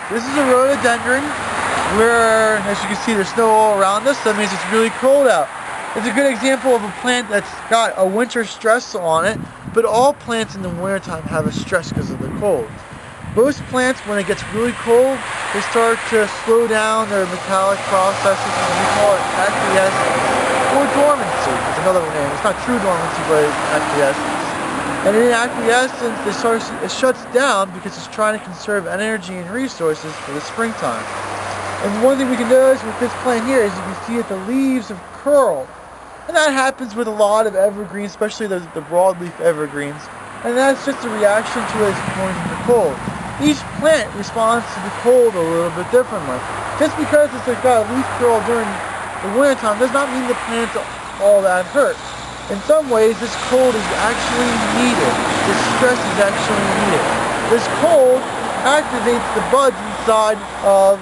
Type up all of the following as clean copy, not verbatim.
This is a rhododendron where, as you can see, there's snow all around us. That means it's really cold out. It's a good example of a plant that's got a winter stress on it, but all plants in the wintertime have a stress because of the cold. Most plants, when it gets really cold, they start to slow down their metallic processes, and we call it acquiescence or dormancy. It's another name. It's not true dormancy, but it's acquiescence. And in acquiescence, it shuts down because it's trying to conserve energy and resources for the springtime. And one thing we can notice with this plant here is you can see that the leaves have curled. And that happens with a lot of evergreens, especially the broadleaf evergreens. And that's just a reaction to it going to the cold. Each plant responds to the cold a little bit differently. Just because it's got a leaf curl during the wintertime does not mean the plant's all that hurt. In some ways, this cold is actually needed. This stress is actually needed. This cold activates the buds inside of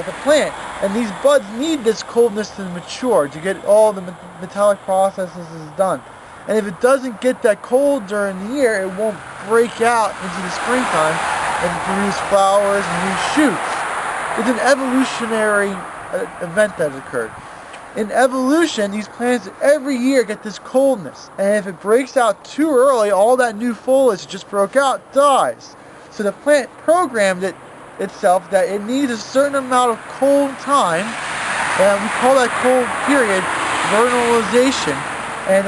the plant. And these buds need this coldness to mature, to get all the metallic processes done. And if it doesn't get that cold during the year, it won't break out into the springtime and produce flowers and new shoots. It's an evolutionary event that occurred. In evolution, these plants every year get this coldness, and if it breaks out too early, all that new foliage that just broke out dies. So the plant programmed itself that it needs a certain amount of cold time, and we call that cold period vernalization. And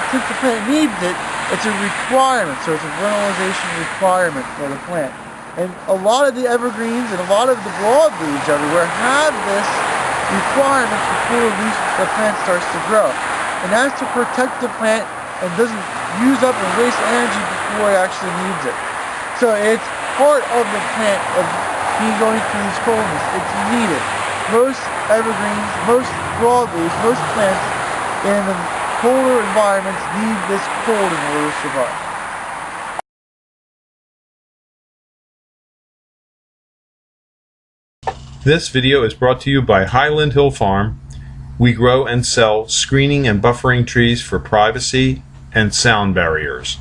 since the plant needs it, it's a requirement. So it's a vernalization requirement for the plant. And a lot of the evergreens and a lot of the broadleaves everywhere have this requirement before the plant starts to grow. And that's to protect the plant and doesn't use up and waste energy before it actually needs it. So it's part of the plant of going through this coldness. It's needed. Most evergreens, most broadleaves, most plants in the colder environments need this cold in order to survive. This video is brought to you by Highland Hill Farm. We grow and sell screening and buffering trees for privacy and sound barriers.